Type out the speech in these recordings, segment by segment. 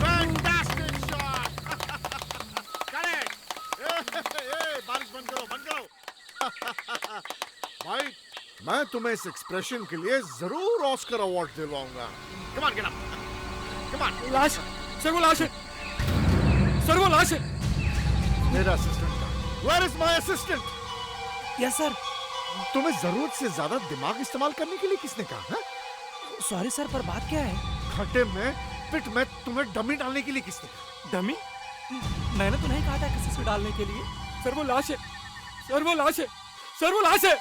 Fantastic shot. Correct. बारिश बंद करो, बंद करो। भाई मैं तुम्हें इस एक्सप्रेशन के लिए जरूर ऑस्कर अवार्ड दिलवाऊंगा। Come on, get up, come on. लाश सर, वो लाश है सर, वो लाश है। मेरा असिस्टेंट था। Where is my assistant? Yes sir. तुम्हें जरूरत से ज्यादा दिमाग इस्तेमाल करने के लिए किसने कहा? सॉरी सर, पर बात क्या है? खड्डे में, पिट में तुम्हें डमी डालने के लिए किसने कहा? डमी? मैंने तो नहीं कहा था किसी से डालने के लिए। सर वो लाश है सर, वो लाश है सर, वो लाश है।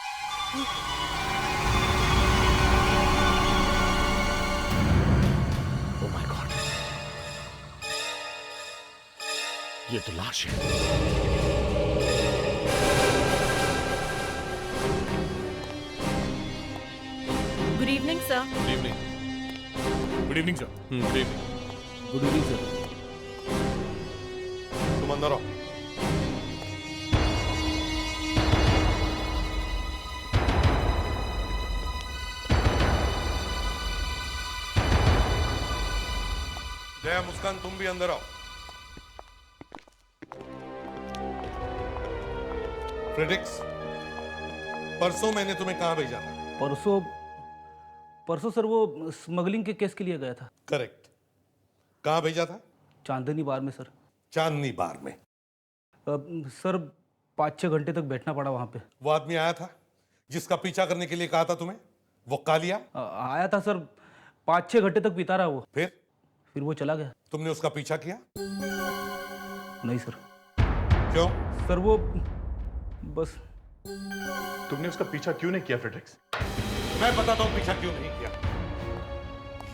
ओह माय गॉड, ये तो लाश है। Good evening sir. Good evening. Good evening sir. Good evening. Good evening sir. तुम अंदर आओ। दया, मुस्कान, तुम भी अंदर आओ। फ्रेडरिक्स, परसों मैंने तुम्हें कहां भेजा था? परसों सर वो स्मगलिंग के केस के लिए गया था। करेक्ट। कहां भेजा था? चांदनी बार में सर। चांदनी बार में? सर 5-6 घंटे तक बैठना पड़ा वहां पे। वो आदमी आया था जिसका पीछा करने के लिए कहा था तुम्हें, वो कालिया? आया था सर, 5-6 घंटे तक पीता रहा वो। फिर वो चला गया। तुमने उसका पीछा किया? नहीं सर। क्यों? सर वो बस। तुमने उसका पीछा क्यों नहीं किया फ्रेडरिक्स? मैं बताता हूं पीछा क्यों नहीं किया।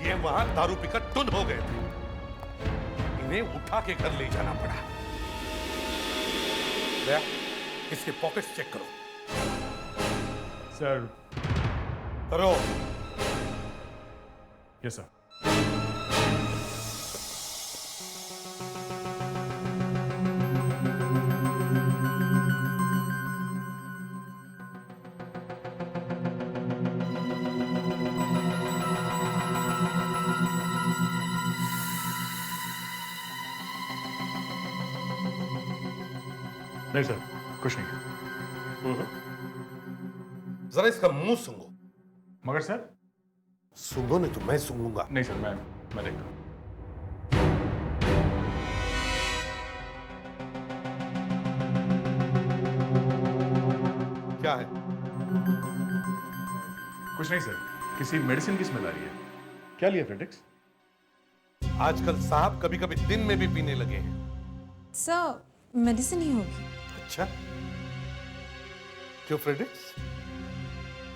ये वहां दारू पीकर टुन हो गए थे, इन्हें उठा के घर ले जाना पड़ा। दया, इसके पॉकेट्स चेक करो। सर। करो। Yes sir. नहीं सर, कुछ नहीं। जरा इसका मुंह सूंघो। मगर सर। सूंघो नहीं तो मैं सूंघूंगा। नहीं सर, मैं देखता हूं। क्या है? कुछ नहीं सर, किसी मेडिसिन की स्मेल आ रही है। क्या लिया फ्रेडरिक्स? आजकल साहब कभी कभी दिन में भी पीने लगे हैं। सर मेडिसिन ही होगी। अच्छा, क्यों फ्रेडरिक्स,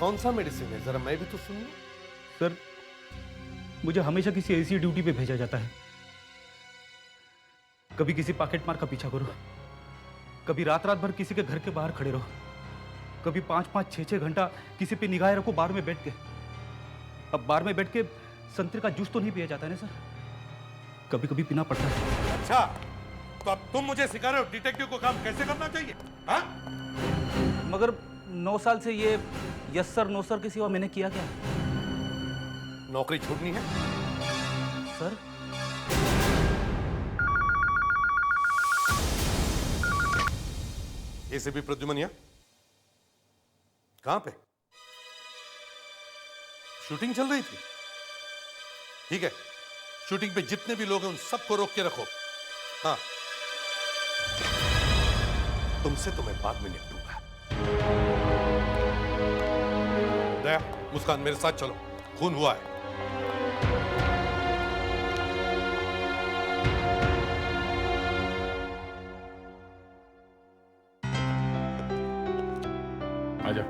कौन सा मेडिसिन है? जरा मैं भी तो सुन लूं। सर मुझे हमेशा किसी ऐसी ड्यूटी पे भेजा जाता है, कभी किसी पॉकेट मार का पीछा करो, कभी रात रात भर किसी के घर के बाहर खड़े रहो, कभी 5-5, 6-6 घंटा किसी पे निगाहें रखो बार में बैठ के। अब बार में बैठ के संतरे का जूस तो नहीं पिया जाता है ना सर, कभी कभी पीना पड़ता है। अच्छा, तो अब तुम मुझे सिखा रहे हो डिटेक्टिव को काम कैसे करना चाहिए? हाँ? मगर 9 साल से ये यस सर नो सर के सिवा मैंने किया क्या? नौकरी छूटनी है सर? एसीपी प्रद्युमनिया कहां पे? शूटिंग चल रही थी? ठीक है, शूटिंग पे जितने भी लोग हैं उन सबको रोक के रखो। हाँ, तुमसे तो मैं बाद में निपटूंगा। दया, मुस्कान, मेरे साथ चलो, खून हुआ है। आजा।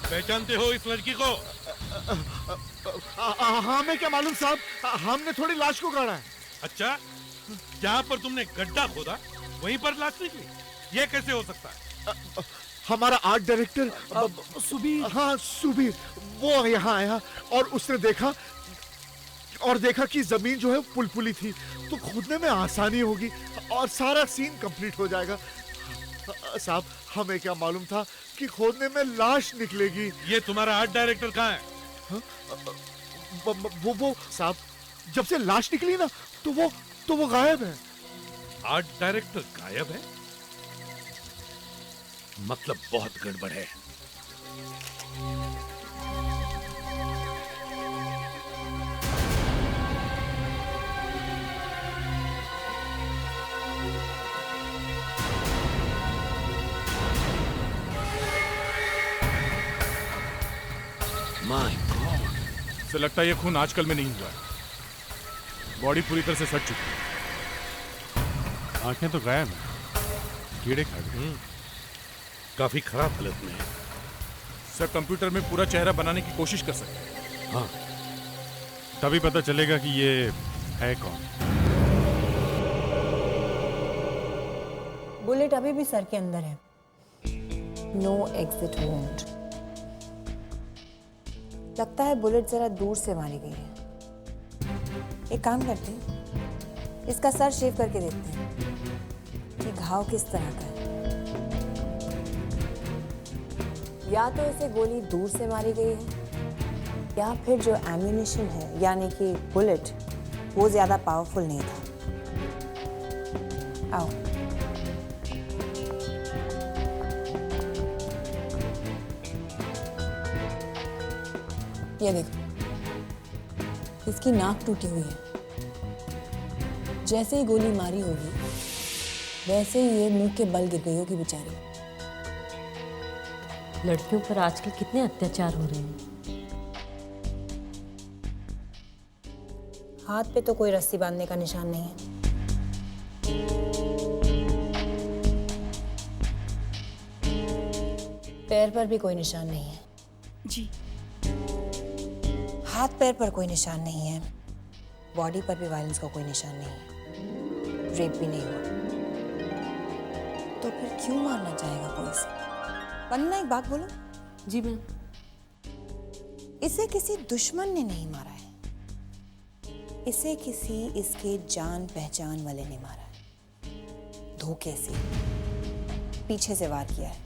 पहचानते हो इस लड़की को? हमें क्या मालूम साहब, हमने थोड़ी लाश को गाड़ा है। अच्छा, जहां पर तुमने गड्ढा खोदा वहीं पर लाश निकली? ये कैसे हो सकता है? हमारा आर्ट डायरेक्टर सुबीर। हाँ सुबीर, वो यहाँ आया और उसने देखा कि जमीन जो है पुलपुली थी, तो खोदने में आसानी होगी और सारा सीन कंप्लीट हो जाएगा। साहब, हमें क्या मालूम था कि खोदने में लाश निकलेगी। ये तुम्हारा आर्ट डायरेक्टर कहाँ है? वो साहब, जब से लाश निकली ना तो वो गायब है। आर्ट डायरेक्टर गायब है? मतलब बहुत गड़बड़ है। माय गॉड, से लगता है ये खून आजकल में नहीं हुआ है। बॉडी पूरी तरह से सट चुकी है। आंखें तो गायब हैं, कीड़े खा गए। काफी खराब हालत में है। सर, कंप्यूटर में पूरा चेहरा बनाने की कोशिश कर सकते हैं। हाँ, तभी पता चलेगा कि ये है कौन। बुलेट अभी भी सर के अंदर है। No exit won't. लगता है बुलेट जरा दूर से मारी गई है। एक काम करते हैं, इसका सर शेव करके देखते हैं कि घाव किस तरह का है। या तो इसे गोली दूर से मारी गई है, या फिर जो एम्यूनिशन है यानी कि बुलेट, वो ज्यादा पावरफुल नहीं था। आओ। ये देखो, इसकी नाक टूटी हुई है। जैसे ही गोली मारी होगी वैसे ही ये मुंह के बल गिर गई होगी बेचारी। लड़कियों पर आजकल कितने अत्याचार हो रहे हैं। हाथ पे तो कोई रस्सी बांधने का निशान नहीं है। पैर पर भी कोई निशान नहीं है। जी। हाथ पैर पर कोई निशान नहीं है। बॉडी पर भी वायलेंस का कोई निशान नहीं है। रेप भी नहीं हुआ। तो फिर क्यों मारना चाहेगा कोई इसे? वंदना, एक बात बोलो। जी मैम। इसे किसी दुश्मन ने नहीं मारा है। इसे किसी इसके जान पहचान वाले ने मारा है। धोखे से, पीछे से वार किया है।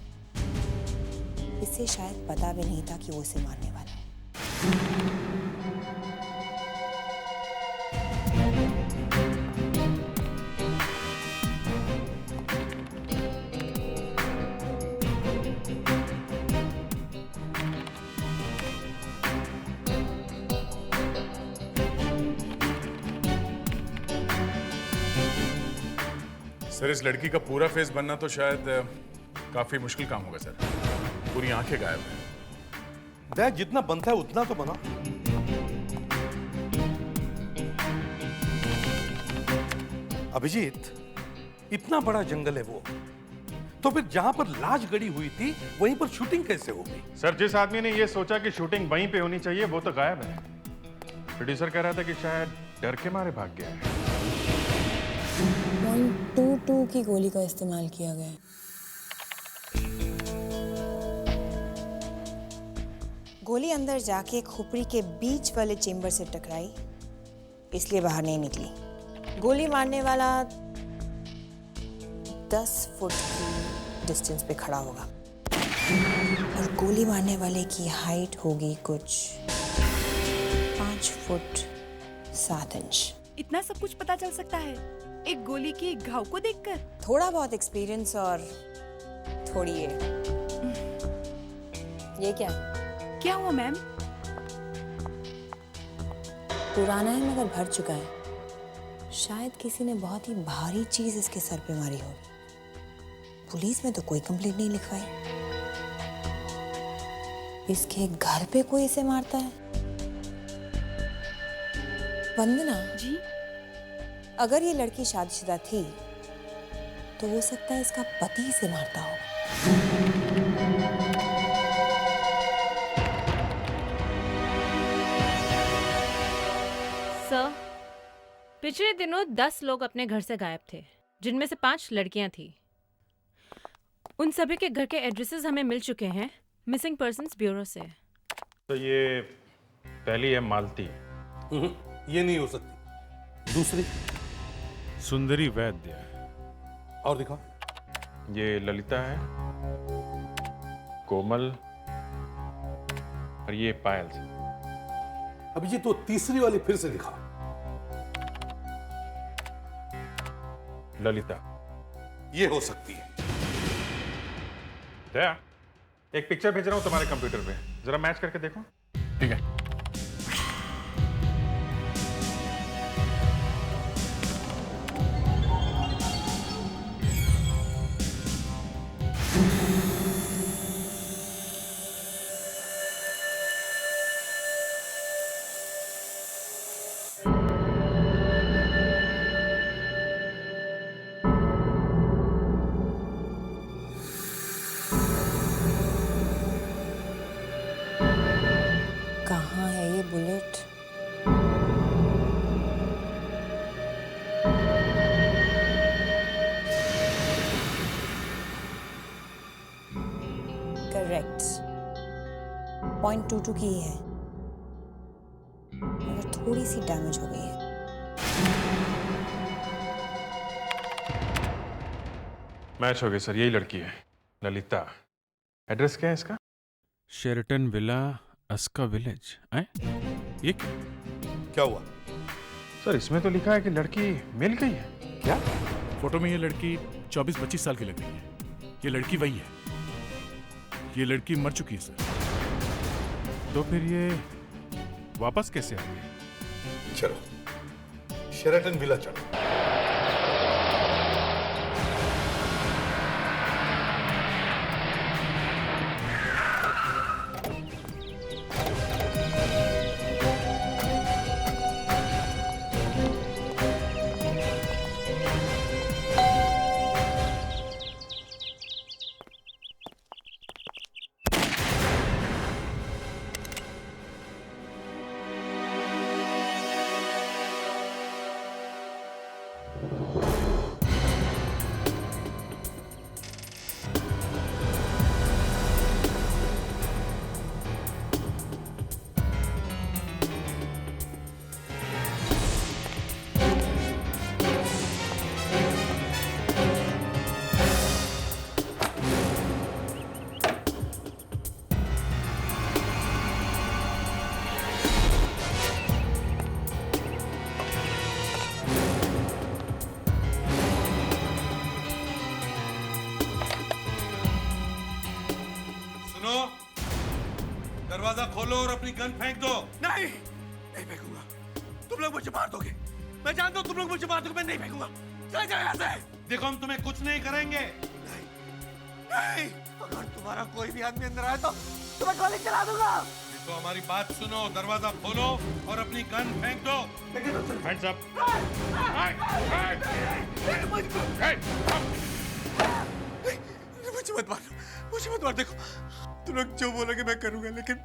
इसे शायद पता भी नहीं था कि वो इसे मारने वाला है। सर, इस लड़की का पूरा फेस बनना तो शायद काफी मुश्किल काम होगा सर। पूरी आंखें गायब हैं। वह जितना बनता है उतना तो बना। अभिजीत, इतना बड़ा जंगल है वो, तो फिर जहां पर लाश गड़ी हुई थी वहीं पर शूटिंग कैसे होगी? सर, जिस आदमी ने ये सोचा कि शूटिंग वहीं पे होनी चाहिए वो तो गायब है। प्रोड्यूसर कह रहा था कि शायद डर के मारे भाग गया है। .22 की गोली का इस्तेमाल किया गया है। गोली अंदर जाके खोपड़ी के बीच वाले चेंबर से टकराई, इसलिए बाहर नहीं निकली। गोली मारने वाला 10 फुट की डिस्टेंस पे खड़ा होगा और गोली मारने वाले की हाइट होगी कुछ 5 फुट 7 इंच। इतना सब कुछ पता चल सकता है एक गोली की घाव को देखकर? थोड़ा बहुत एक्सपीरियंस और थोड़ी ये क्या है? क्या हुआ मैम? पुराना है मगर भर चुका है। शायद किसी ने बहुत ही भारी चीज इसके सर पे मारी होगी। पुलिस में तो कोई कंप्लेंट नहीं लिखवाई। इसके घर पे कोई इसे मारता है। वंदना जी। अगर ये लड़की शादीशुदा थी तो हो सकता है इसका पति इसे मारता हो। सर, पिछले दिनों 10 लोग अपने घर से गायब थे, जिनमें से 5 लड़कियां थी। उन सभी के घर के एड्रेसेस हमें मिल चुके हैं मिसिंग पर्सन्स ब्यूरो से। तो ये पहली है मालती, ये नहीं हो सकती। दूसरी? सुंदरी वैद्य, और दिखा। ये ललिता है, कोमल, और ये पायल से। अब ये तो तीसरी वाली फिर से दिखा। ललिता। ये हो सकती है। दया, एक पिक्चर भेज रहा हूं तुम्हारे कंप्यूटर पे, जरा मैच करके देखो। ठीक है। कहाँ है ये बुलेट? करेक्ट, .22 की ही है, मगर थोड़ी सी डैमेज हो गई है। मैच हो गया सर, यही लड़की है ललिता। एड्रेस क्या है इसका? Sheraton villa, Aska village. ये क्या हुआ? सर इसमें तो लिखा है कि लड़की मिल गई है। क्या? फोटो में ये लड़की 24-25 साल की लग रही है। ये लड़की वही है। ये लड़की मर चुकी है सर। तो फिर ये वापस कैसे आ गई? चलो शेराटन विला चलो। दरवाजा खोलो और अपनी गन फेंक दो। नहीं, नहीं फेंकूंगा। तुम लोग मुझे मार दोगे। मैं जानता हूं तुम लोग मुझे मार दोगे, मैं नहीं फेंकूंगा। चले जाओ यहाँ से। देखो हम तुम्हें कुछ नहीं करेंगे। नहीं, नहीं। अगर तुम्हारा कोई भी आदमी अंदर आए तो तुम्हें गोली चला दूंगा। तो हमारी बात सुनो, दरवाजा खोलो और अपनी गन फेंक दो। Hands up. मुझे मत मारो, मुझे मत मार। देखो तुम लोग जो बोलोगे मैं करूंगा, लेकिन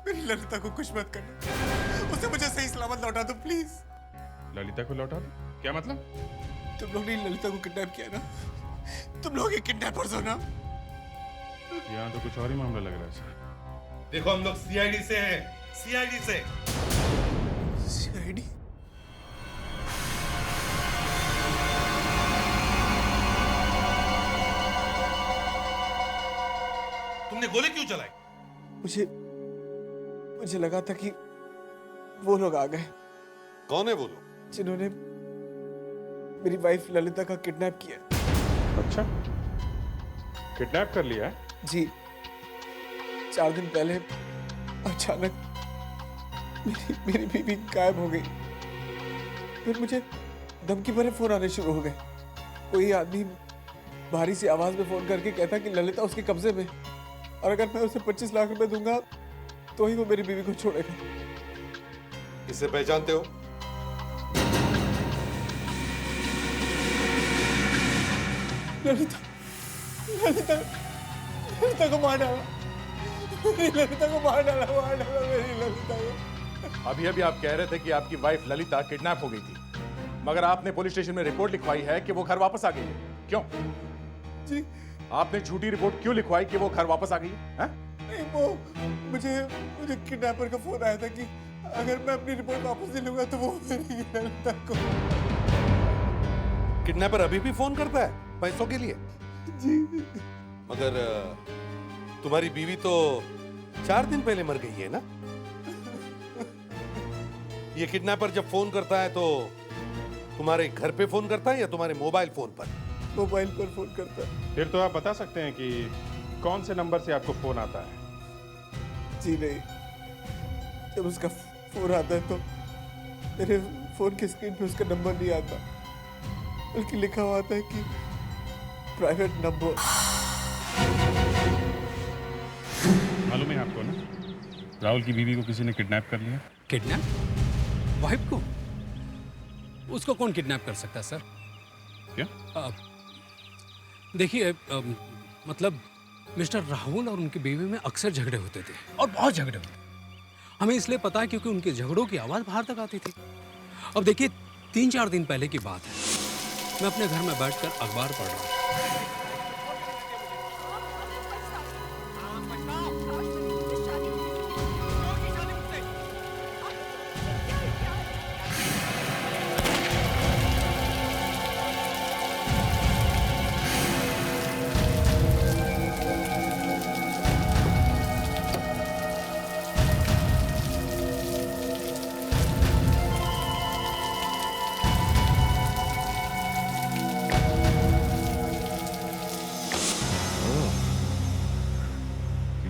मेरी ललिता को कुछ मत करना। उसे मुझे सही सलामत लौटा दो प्लीज। ललिता को लौटा दो? क्या मतलब? तुम लोग ने ललिता को किडनैप किया ना? तुम लोग ही किडनैपर्स हो ना? यहाँ तो कुछ और ही मामला लग रहा है सर। देखो हम लोग सीआईडी से हैं, सीआईडी से। सीआईडी? तुमने गोली क्यों चलाई? मुझे लगा था कि वो लोग आ गए। कौन है वो लोग? जिन्होंने मेरी वाइफ ललिता का किडनैप किया। अच्छा, किडनैप कर लिया है? जी, 4 दिन पहले अचानक मेरी बीवी गायब हो गई। फिर मुझे धमकी भरे फोन आने शुरू हो गए। कोई आदमी भारी सी आवाज में फोन करके कहता कि ललिता उसके कब्जे में, और अगर मैं उसे 25 लाख रुपए दूंगा तो ही वो मेरी बीवी को छोड़ेगा। इसे पहचानते हो? ललिता, ललिता, ललिता को मार डाला। मेरी ललिता को मार डाला मेरी ललिता को। अभी अभी आप कह रहे थे कि आपकी वाइफ ललिता किडनैप हो गई थी, मगर आपने पुलिस स्टेशन में रिपोर्ट लिखवाई है कि वो घर वापस आ गई है। क्यों? जी, आपने झूठी रिपोर्ट क्यों लिखवाई कि वो घर वापस आ गई है? नहीं, वो मुझे किडनैपर का फोन आया था कि अगर मैं अपनी रिपोर्ट वापस नहीं लूंगा तो वो मेरी ललिता को। किडनैपर अभी भी फोन करता है पैसों के लिए? जी। मगर तुम्हारी बीवी तो 4 दिन पहले मर गई है ना? ये किडनैपर जब फोन करता है तो तुम्हारे घर पे फोन करता है या तुम्हारे मोबाइल फोन पर? मोबाइल पर फोन करता है। फिर तो आप बता सकते हैं कि कौन से नंबर से आपको फोन आता है? जी नहीं, जब उसका फोन आता है तो मेरे फोन की स्क्रीन पे उसका नंबर नहीं आता, बल्कि लिखा हुआ आता है कि प्राइवेट नंबर। मालूम है आपको ना, राहुल की बीवी को किसी ने किडनैप कर लिया। किडनैप? वाइफ को? उसको कौन किडनैप कर सकता है सर? क्या? देखिए, मतलब मिस्टर राहुल और उनकी बीवी में अक्सर झगड़े होते थे और बहुत झगड़े होते। हमें इसलिए पता है क्योंकि उनके झगड़ों की आवाज बाहर तक आती थी। अब देखिए, 3-4 दिन पहले की बात है, मैं अपने घर में बैठकर अखबार पढ़ रहा हूँ।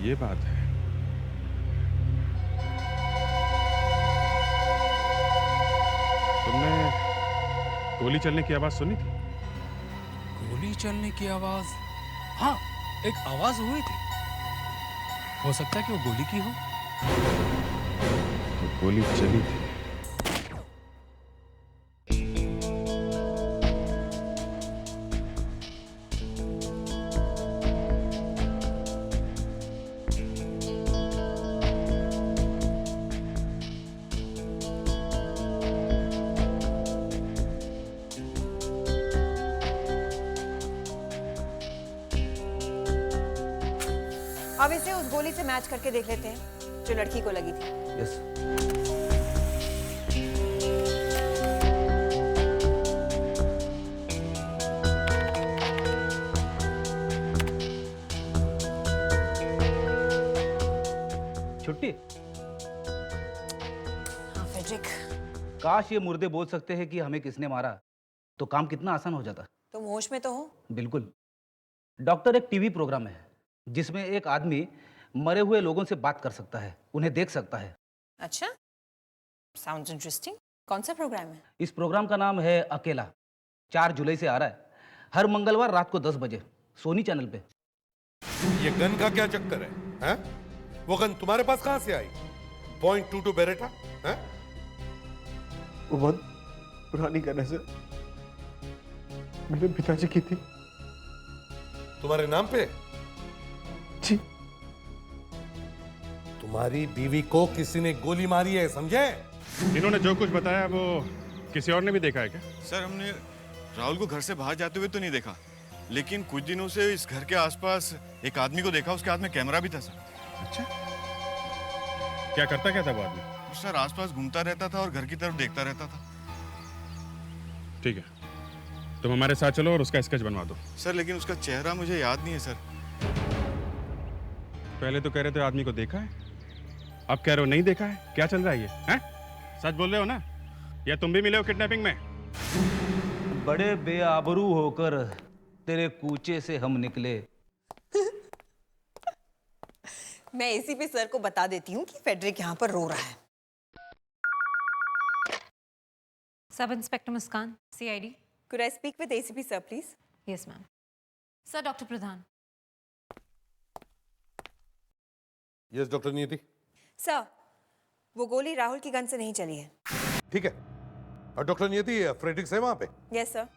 ये बात है। तुमने गोली चलने की आवाज सुनी थी? गोली चलने की आवाज? हाँ, एक आवाज हुई थी। हो सकता है कि वो गोली की हो। तो गोली चली थी। अब इसे उस गोली से मैच करके देख लेते हैं जो लड़की को लगी थी। यस। छुट्टी। हाँ फेड्रिक, काश ये मुर्दे बोल सकते हैं कि हमें किसने मारा, तो काम कितना आसान हो जाता। तुम होश में तो हो? बिल्कुल। डॉक्टर एक टीवी प्रोग्राम है जिसमें एक आदमी मरे हुए लोगों से बात कर सकता है, उन्हें देख सकता है। अच्छा, साउंड्स इंटरेस्टिंग। कौन सा प्रोग्राम है? इस प्रोग्राम का नाम है अकेला। 4 जुलाई से आ रहा है, हर मंगलवार रात को 10 बजे सोनी चैनल पे। ये गन का क्या चक्कर है? हैं? वो गन तुम्हारे पास कहां से आई? .22 बेरेटा? हैं? वो बहुत पुरानी गन है सर, मेरे पिताजी की थी। तुम्हारे नाम पे? जी। तुम्हारी बीवी को किसी ने गोली मारी है, समझे? इन्होंने जो कुछ बताया वो किसी और ने भी देखा है क्या? सर, हमने राहुल को घर से बाहर जाते हुए तो नहीं देखा, लेकिन कुछ दिनों से इस घर के आसपास एक आदमी को देखा, उसके हाथ में कैमरा भी था सर। अच्छा, क्या करता क्या था वो आदमी? सर, आसपास घूमता रहता था और घर की तरफ देखता रहता था। ठीक है, तुम हमारे साथ चलो और उसका स्केच बनवा दो। सर, लेकिन उसका चेहरा मुझे याद नहीं है सर। पहले तो कह रहे थे आदमी को देखा है, अब कह रहे हो नहीं देखा है। क्या चल रहा है ये? हैं? सच बोल रहे हो ना, या तुम भी मिले हो किडनैपिंग में? बड़े बेआबरू होकर तेरे कूचे से हम निकले। मैं एसीपी सर को बता देती हूँ कि फेड्रिक यहाँ पर रो रहा है। Sub inspector Muskan, CID। Could I speak with ACP sir, please? Yes ma'am. Sir, doctor Pradhan. Yes doctor नियति। सर, वो गोली राहुल की गन से नहीं चली है। ठीक है, और डॉक्टर नियति, फ्रेडरिक्स है वहां पे? Yes sir.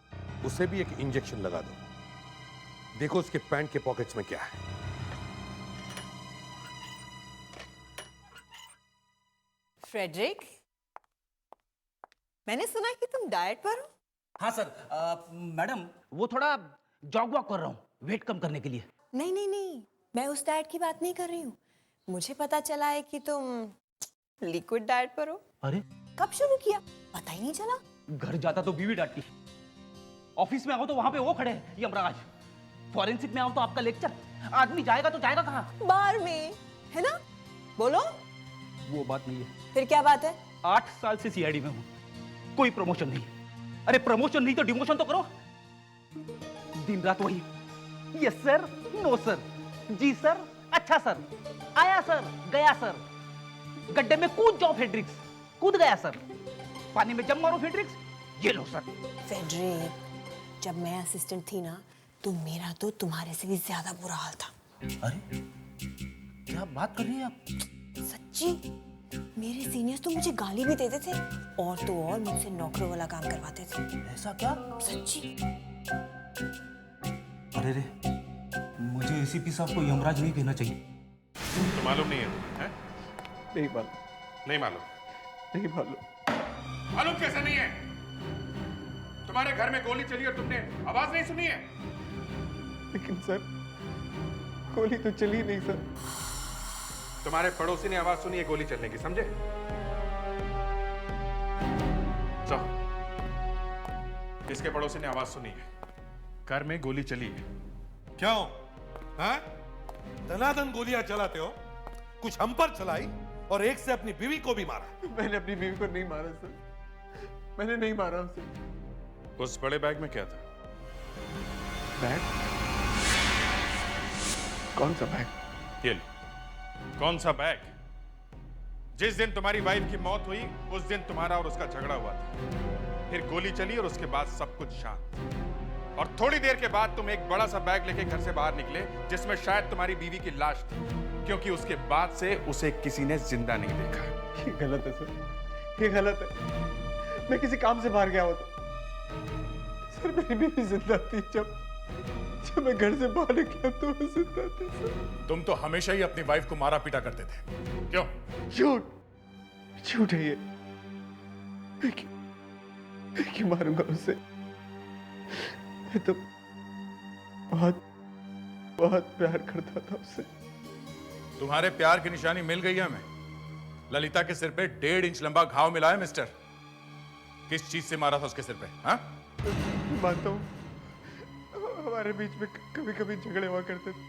उसे भी एक इंजेक्शन लगा दो। देखो उसके पैंट के पॉकेट्स में क्या है। फ्रेडरिक, मैंने सुना कि तुम डाइट पर हो। हाँ सर, मैडम वो थोड़ा जॉग वॉक कर रहा हूँ, वेट कम करने के लिए। नहीं नहीं नहीं, मैं उस डाइट की बात नहीं कर रही हूँ। मुझे पता चला है कि तुम लिक्विड डाइट पर हो। अरे कब शुरू किया पता ही नहीं चला। घर जाता तो बीवी डांटती, ऑफिस में आओ तो वहां पे वो खड़े हैं यमराज, फॉरेंसिक में आओ तो आपका लेक्चर। आदमी जाएगा तो जाएगा कहाँ? बार में, है ना? बोलो। वो बात नहीं है। फिर क्या बात है? 8 साल से सीआईडी में हूँ, कोई प्रमोशन नहीं। अरे प्रमोशन नहीं तो डिमोशन तो करो। दिन रात वही, यस सर, नो सर, जी सर, अच्छा सर, आया सर, गया सर, गड्ढे में कूद जाओ फेड्रिक्स, कूद गया सर, पानी में जम मारो फेड्रिक्स, ये लो सर। फेड्रिक, जब मैं असिस्टेंट थी ना तो मेरा तो तुम्हारे से भी ज्यादा बुरा हाल था। अरे क्या बात कर रही है आप? सच्ची, मेरे सीनियर्स तो मुझे गाली भी देते थे और तो और मुझसे नौकरों वाला काम करवाते थे। ऐसा क्या? सच्ची। अरे रे, मुझे एसीपी साहब को यमराज नहीं कहना चाहिए। तो मालूम नहीं है? नहीं मालूम। नहीं मालूम? नहीं मालूम। मालूम कैसे नहीं है? तुम्हारे घर में गोली चली और तुमने आवाज नहीं सुनी है? लेकिन सर, गोली तो चली नहीं सर। तुम्हारे पड़ोसी ने आवाज सुनी है गोली चलने की, समझे? किसके पड़ोसी ने आवाज सुनी है? घर में गोली चली है। क्यों? हाँ? दनादन गोलियां चलाते हो? कुछ हम पर चलाई और एक से अपनी बीवी को भी मारा। मैंने अपनी बीवी को नहीं मारा सर, मैंने नहीं मारा उसे। उस बड़े बैग में क्या था? बैग? कौन सा बैग? ये लो। कौन सा बैग? जिस दिन तुम्हारी वाइफ की मौत हुई उस दिन तुम्हारा और उसका झगड़ा हुआ था, फिर गोली चली और उसके बाद सब कुछ शांत। और थोड़ी देर के बाद तुम एक बड़ा सा बैग लेके घर से बाहर निकले जिसमें शायद तुम्हारी बीवी की लाश थी, क्योंकि उसके बाद से उसे किसी ने जिंदा नहीं देखा। ये गलत है सर, ये गलत है। मैं किसी काम से बाहर गया होता। सर मेरी बीवी जिंदा थी, जब मैं घर से बाहर निकला तो वो जिंदा थी सर। तुम तो हमेशा ही अपनी वाइफ को मारा पीटा करते थे, क्यों? झूठ है ये। मैं क्यों मारूंगा उसे? मैं तो बहुत प्यार करता था उससे। तुम्हारे प्यार की निशानी मिल गई है हमें। ललिता के सिर पे 1.5 इंच लंबा घाव मिला है मिस्टर। किस चीज से मारा था उसके सिर पे? हाँ? मानता हूँ हमारे बीच में कभी कभी झगड़े हुआ करते थे,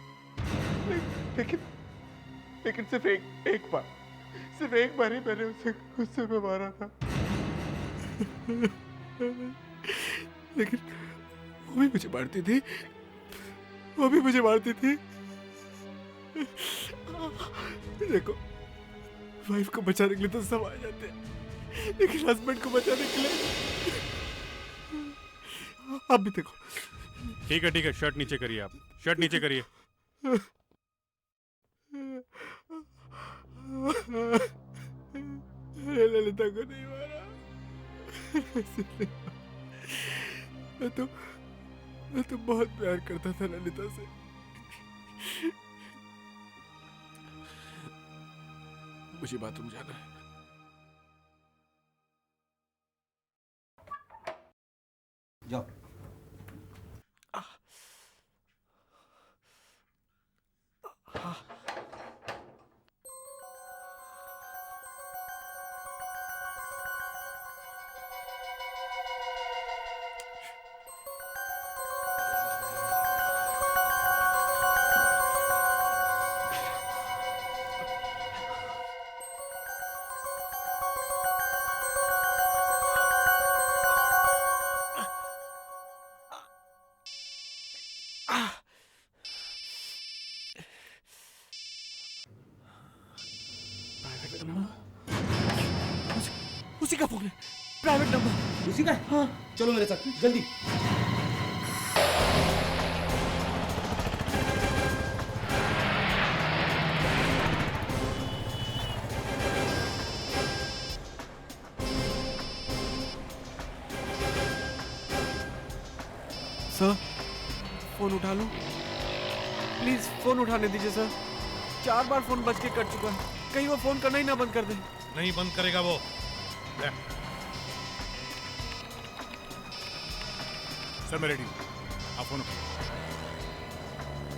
लेकिन सिर्फ एक बार ही मैंने उसे गुस्से में मारा था। लेकिन वो भी मुझे मारती थी, देखो, वाइफ को बचाने के लिए तो सब आ जाते हैं, लेकिन हस्बैंड को बचाने के लिए आप भी देखो। ठीक है, शर्ट नीचे करिए, आप शर्ट नीचे करिए। ललिता को नहीं मारा। मैं तो बहुत प्यार करता था ललिता से। मुझे बाथरूम जाना है। जाओ। उसी का फोन है, प्राइवेट नंबर। उसी का है? हाँ। चलो मेरे साथ जल्दी। सर फोन उठा लो प्लीज, फोन उठाने दीजिए सर। 4 बार फोन बज के कट चुका है, कहीं वो फोन करना ही ना बंद कर दे। नहीं बंद करेगा वो। सर मैं रेडी हूँ, आप फोन उठाइए।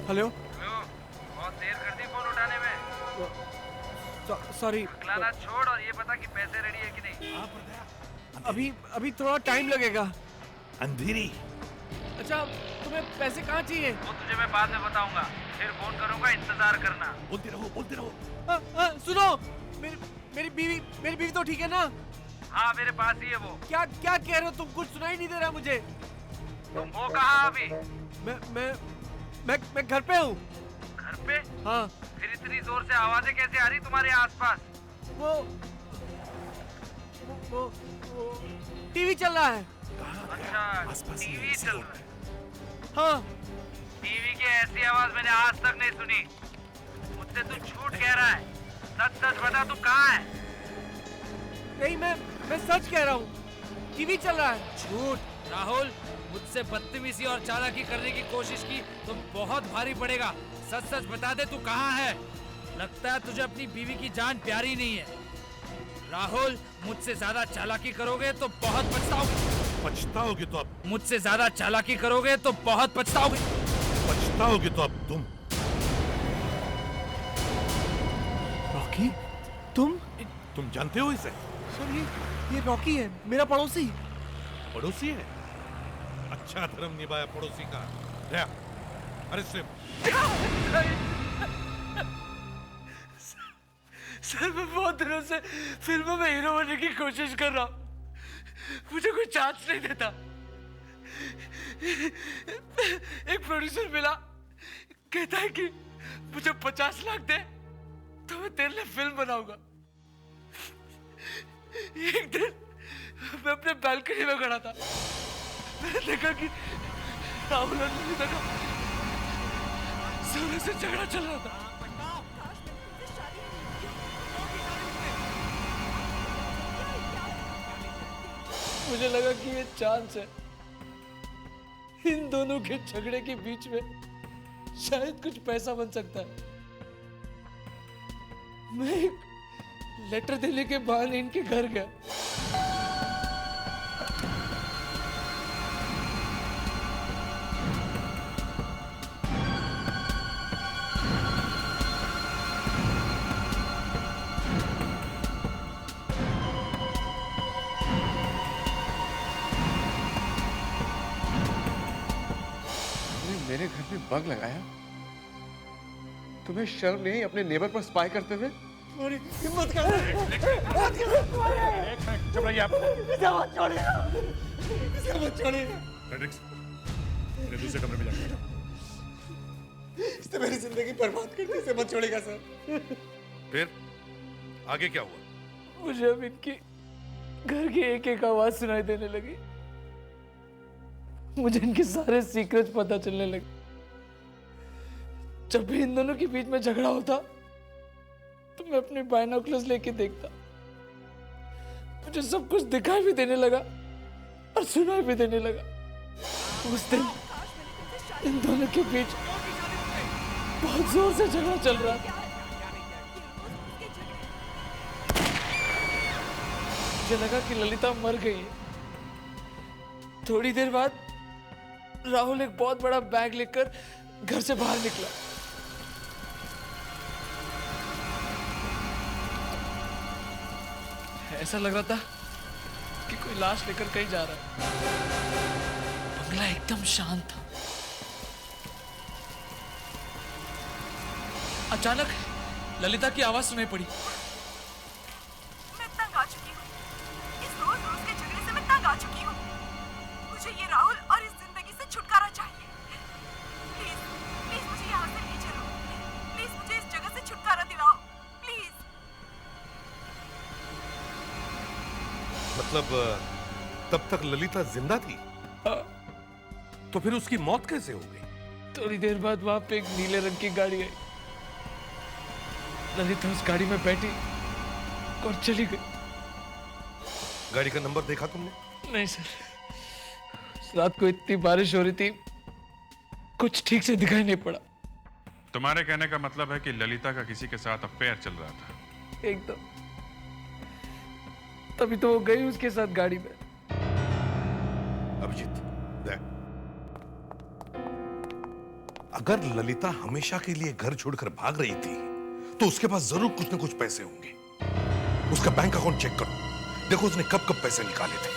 हेलो। बहुत देर कर दी फोन उठाने में। सॉरी। अगलाना छोड़ और ये बता कि पैसे रेडी है कि नहीं। अभी थोड़ा टाइम लगेगा। अंधेरी। अच्छा, तुम्हें पैसे कहाँ चाहिए? वो तुझे मैं बाद में बताऊंगा, फिर फोन करूंगा, इंतजार करना। बोलते रहो, बोलते रहो। सुनो, मेरी बीवी तो ठीक है ना? हाँ, मेरे पास ही है वो। क्या कह रहे हो तुम? कुछ सुनाई नहीं दे रहा मुझे। तुम वो कहाँ अभी? मैं घर पे हूँ। घर पे? हाँ। फिर इतनी जोर से आवाजें कैसे आ रही तुम्हारे आसपास? वो टीवी चल रहा है। अच्छा, टीवी चल रहा है। हाँ। टीवी की ऐसी आवाज मैंने आज तक नहीं सुनी। मुझसे तू झूठ कह रहा है। सच सच बता, तू कहाँ है? नहीं, मैं सच कह रहा हूँ। टीवी चल रहा है। झूठ। राहुल, मुझसे बदतमीजी और चालाकी करने की कोशिश की तो बहुत भारी पड़ेगा। सच सच बता दे, तू कहाँ है? लगता है तुझे अपनी बीवी की जान प्यारी नहीं है। राहुल, मुझसे ज्यादा चालाकी करोगे तो बहुत पछताओगे। पछताओगे तो अब। मुझसे ज्यादा चालाकी करोगे तो बहुत पछताओगे। पछताओगे तो अब रॉकी, तुम जानते हो इसे? सर, ये रॉकी है, मेरा पड़ोसी। पड़ोसी है? अच्छा धर्म निभाया पड़ोसी का। अरे सर, मैं बहुत दिनों से फिल्मों में हीरो बनने की कोशिश कर रहा हूँ। मुझे कोई चांस नहीं देता। एक प्रोड्यूसर मिला, कहता है कि मुझे 50 लाख दे तो मैं तेरे लिए फिल्म बनाऊंगा। एक दिन मैं अपने बालकनी में खड़ा था। मैंने देखा कि राहुल और ललिता का जोरों से झगड़ा चल रहा था। मुझे लगा कि ये चांस है। इन दोनों के झगड़े के बीच में शायद कुछ पैसा बन सकता है। मैं एक लेटर देने के बहाने इनके घर गया। मेरे घर में बग लगाया। तुम्हें शर्म नहीं अपने नेबर पर स्पाई करते हुए? हिम्मत कर। चुप रहिए आप। मत छोड़िए। दूसरे कमरे में जाकर। इसने मेरी जिंदगी बर्बाद कर दी। इसे मत छोड़ेगा सर। फिर आगे क्या हुआ? मुझे अब इनकी घर की एक आवाज सुनाई देने लगी। मुझे इनके सारे सीक्रेट्स पता चलने लगे। जब भी इन दोनों के बीच में झगड़ा होता तो मैं अपने बाइनोकुलर्स लेके देखता। मुझे सब कुछ दिखाई भी देने लगा और सुनाई भी देने लगा। उस दिन इन दोनों के बीच बहुत जोर से झगड़ा चल रहा था। मुझे लगा कि ललिता मर गई है। थोड़ी देर बाद राहुल एक बहुत बड़ा बैग लेकर घर से बाहर निकला। ऐसा लग रहा था कि कोई लाश लेकर कहीं जा रहा है। बंगला एकदम शांत था। अचानक ललिता की आवाज सुनाई पड़ी। मैं तंग आ चुकी हूँ। इस रोज रोज के झगड़े से मैं तंग आ चुकी हूँ। मुझे ये राहुल और इस जिंदगी से छुटकारा चाहिए। प्लीज प्लीज मुझे यहाँ से ले चलो। प्लीज मुझे इस जगह से छुटकारा दिलाओ। प्लीज। मतलब तब तक ललिता जिंदा थी? तो फिर उसकी मौत कैसे हो गई? थोड़ी देर बाद वहां पे एक नीले रंग की गाड़ी आई। ललिता उस गाड़ी में बैठी और चली गई। गाड़ी का नंबर देखा तुमने? नहीं सर, रात को इतनी बारिश हो रही थी, कुछ ठीक से दिखाई नहीं पड़ा। तुम्हारे कहने का मतलब है कि ललिता का किसी के साथ अफेयर चल रहा था? एकदम। तभी तो वो गई उसके साथ गाड़ी में। अभिजीत, देख, अगर ललिता हमेशा के लिए घर छोड़कर भाग रही थी तो उसके पास जरूर कुछ न कुछ पैसे होंगे। उसका बैंक अकाउंट चेक करो, देखो उसने कब कब पैसे निकाले थे।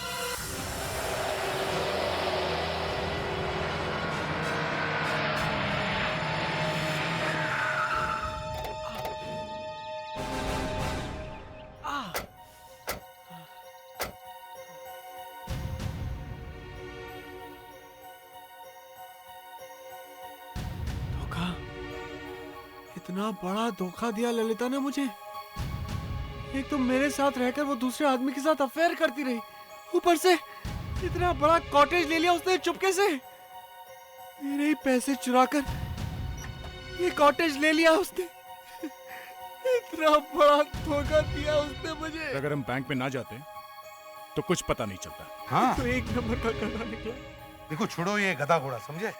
इतना बड़ा धोखा दिया ललिता ने मुझे। एक तो मेरे साथ रहकर वो दूसरे आदमी के साथ अफेयर करती रही, ऊपर से इतना बड़ा कॉटेज ले लिया उसने चुपके से। मेरे ही पैसे चुराकर ये कॉटेज ले लिया उसने। इतना बड़ा धोखा दिया उसने मुझे। अगर हम बैंक में ना जाते तो कुछ पता नहीं चलता। हाँ तो एक नंबर का गधा निकला। देखो छोड़ो ये गधा घोड़ा, समझे?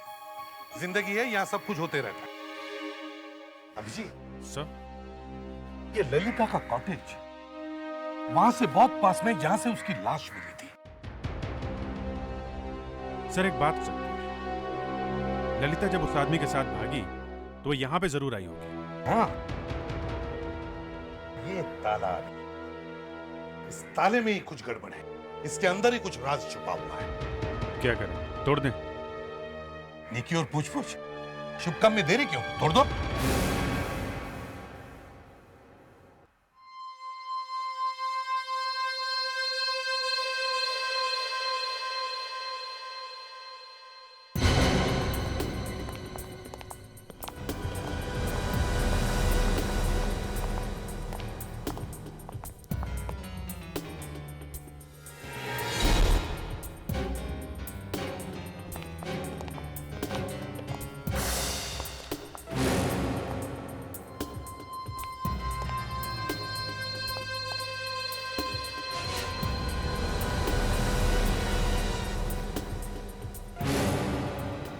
जिंदगी है, यहाँ सब कुछ होते रहता है। अभिजीत सर, ये ललिता का कॉटेज वहां से बहुत पास में जहां से उसकी लाश मिली थी। सर एक बात सर, ललिता जब उस आदमी के साथ भागी तो वो यहाँ पे जरूर आई होगी। हाँ, ये ताला, इस ताले में ही कुछ गड़बड़ है, इसके अंदर ही कुछ राज छुपा हुआ है। क्या करें, तोड़ दें? नेकी और पूछ-पूछ, शुभ काम में देरी क्यों? तोड़ दो।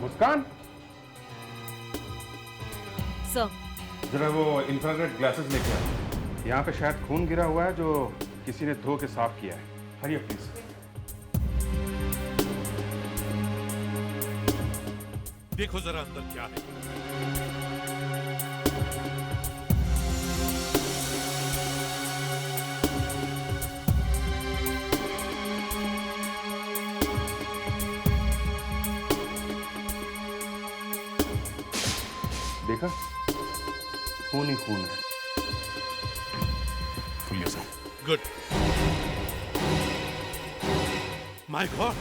मुस्कान, सर, जरा वो इंफ्रारेड ग्लासेस लेके आ। यहाँ पे शायद खून गिरा हुआ है जो किसी ने धो के साफ किया है। हरिए प्लीज। देखो जरा अंदर क्या है। देखा, खून ही खून है। खुलिए सर। गुड। माय गॉड,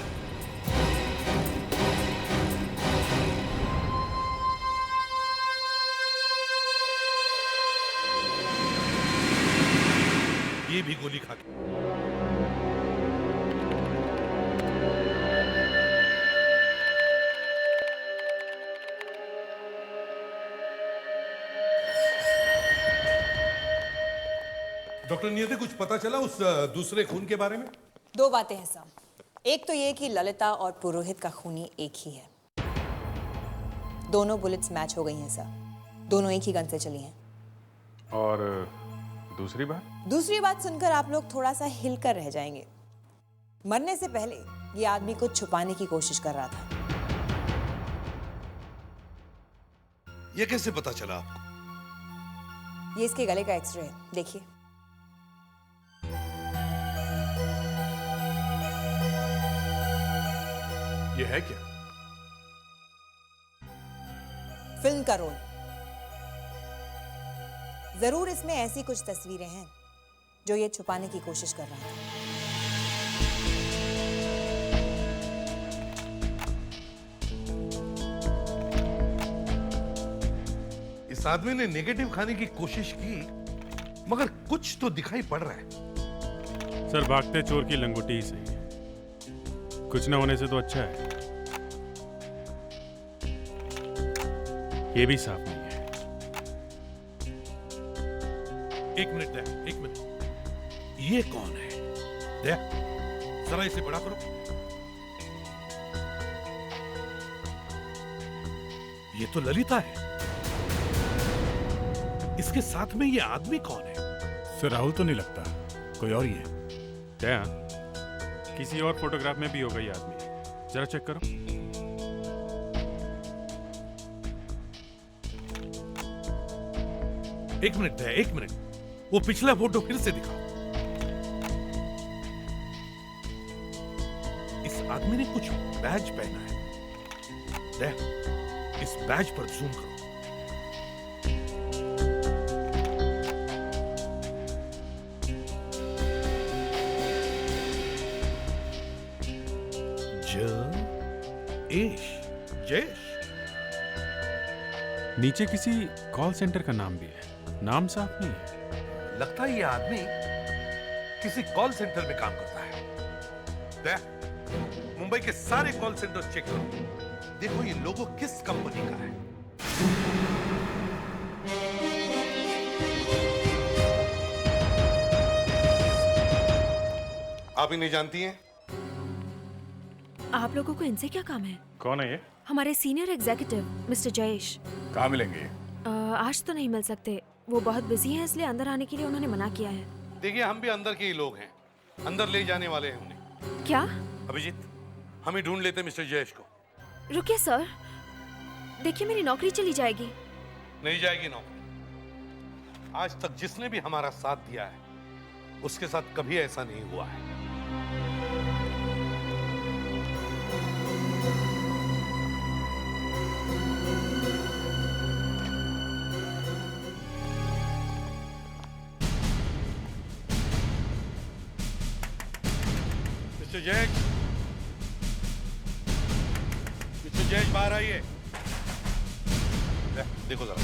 ये भी गोली खा के। डॉक्टर नियति, कुछ पता चला उस दूसरे खून के बारे में? दो बातें हैं साहब। एक तो ये कि ललिता और पुरोहित का खूनी एक ही है। दोनों बुलेट्स मैच हो गई हैं सर। दोनों एक ही गन से चली हैं। और दूसरी बात? दूसरी बात सुनकर आप लोग थोड़ा सा हिलकर रह जाएंगे। मरने से पहले ये आदमी को छुपाने की कोशिश कर रहा था। ये कैसे पता चला आपको? ये इसके गले का एक्सरे है, देखिए। ये है क्या? फिल्म का रोल। जरूर इसमें ऐसी कुछ तस्वीरें हैं जो ये छुपाने की कोशिश कर रहा था। इस आदमी ने नेगेटिव खाने की कोशिश की, मगर कुछ तो दिखाई पड़ रहा है। सर, भागते चोर की लंगोटी ही सही है। कुछ ना होने से तो अच्छा है। ये भी साफ नहीं है। एक मिनट दया, एक मिनट। ये कौन है? दया, जरा इसे बड़ा करो। ये तो ललिता है। इसके साथ में ये आदमी कौन है? सर, राहुल तो नहीं लगता, कोई और ही है। क्या किसी और फोटोग्राफ में भी होगा ये आदमी? जरा चेक करो। एक मिनट दया, एक मिनट। वो पिछला फोटो फिर से दिखाओ। इस आदमी ने कुछ बैज पहना है। दया, इस बैज पर जूम करो। जयेश। नीचे किसी कॉल सेंटर का नाम भी है, नाम साफ नहीं है। लगता है ये आदमी किसी कॉल सेंटर में काम करता है। दया, मुंबई के सारे कॉल सेंटर्स चेक करो, देखो ये लोगो किस कंपनी का है। आप इन्हें जानती हैं? आप लोगों को इनसे क्या काम है? कौन है ये? हमारे सीनियर एग्जीक्यूटिव मिस्टर जयेश। कहाँ मिलेंगे? आज तो नहीं मिल सकते, वो बहुत बिजी हैं, इसलिए अंदर आने के लिए उन्होंने मना किया है। देखिए, हम भी अंदर के ही लोग हैं, अंदर ले जाने वाले हैं उन्हें। क्या? अभिजीत, हम ही ढूंढ लेते मिस्टर जयेश को। रुकिए सर, देखिए मेरी नौकरी चली जाएगी। नहीं जाएगी नौकरी। आज तक जिसने भी हमारा साथ दिया है उसके साथ कभी ऐसा नहीं हुआ है। मिस्टर जयेश, बाहर आइए। देखो जरा।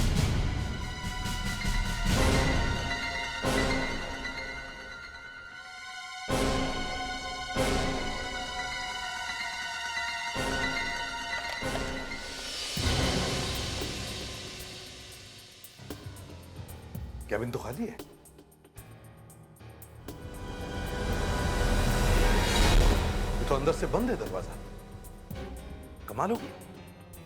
कैबिन तो खाली है। तो अंदर से बंद है दरवाजा। कमाल होगी,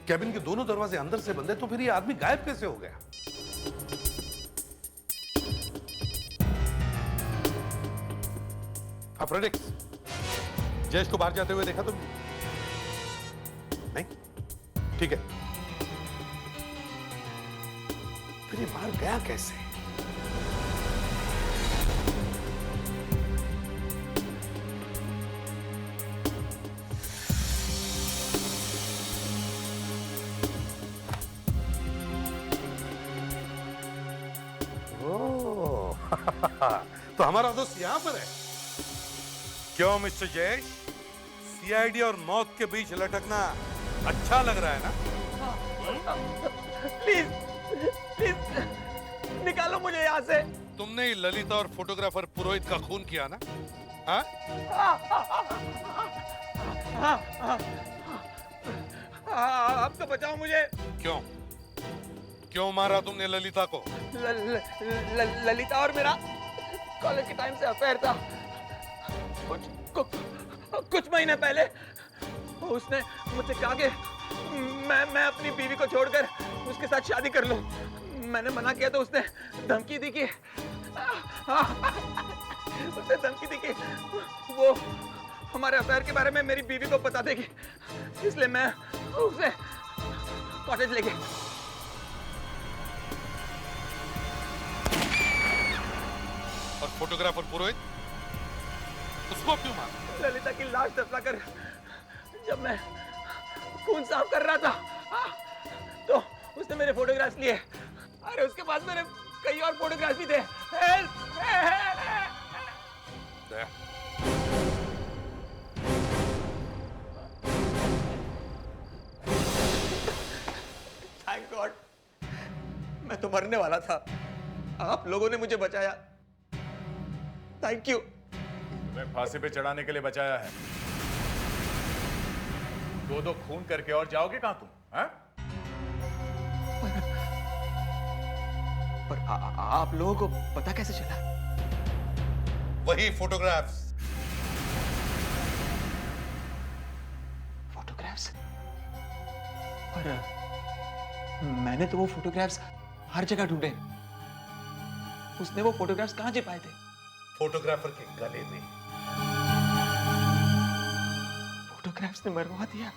कैबिन के दोनों दरवाजे अंदर से बंद है, तो फिर ये आदमी गायब कैसे हो गया? फ्रेडिक्स, जयेश को बाहर जाते हुए देखा तुम? नहीं? ठीक है, फिर ये बाहर गया कैसे? तो हमारा दोस्त यहां पर है। क्यों मिस्टर जयेश, सीआईडी और मौत के बीच लटकना अच्छा लग रहा है ना? प्लीज प्लीज निकालो मुझे यहाँ से। तुमने ही ललिता और फोटोग्राफर पुरोहित का खून किया ना? हाँ? आप तो बचाओ मुझे। क्यों क्यों मारा तुमने ललिता को? ललिता और मेरा कॉलेज के टाइम से अफेयर था। कुछ महीने पहले उसने मुझसे कहा कि मैं अपनी बीवी को छोड़कर उसके साथ शादी कर लूं। मैंने मना किया तो उसने धमकी दी कि वो हमारे अफेयर के बारे में मेरी बीवी को बता देगी, इसलिए मैं उसे कॉलेज ले गया। और फोटोग्राफर पुरोहित, उसको क्यों मारा? ललिता की लाश दफनाकर जब मैं खून साफ कर रहा था तो उसने मेरे फोटोग्राफ्स लिए। अरे उसके पास मेरे कई और फोटोग्राफ्स भी थे। थैंक गॉड, मैं तो मरने वाला था, आप लोगों ने मुझे बचाया। Thank you. तुम्हें फांसी पे चढ़ाने के लिए बचाया है। दो खून करके और जाओगे कहां तुम? हाँ? पर आप लोगों को पता कैसे चला? वही फोटोग्राफ्स। पर मैंने तो वो फोटोग्राफ्स हर जगह ढूंढे। उसने वो फोटोग्राफ्स कहां छिपाए थे? फोटोग्राफर के गले में। फोटोग्राफ्स ने मरवा दिया।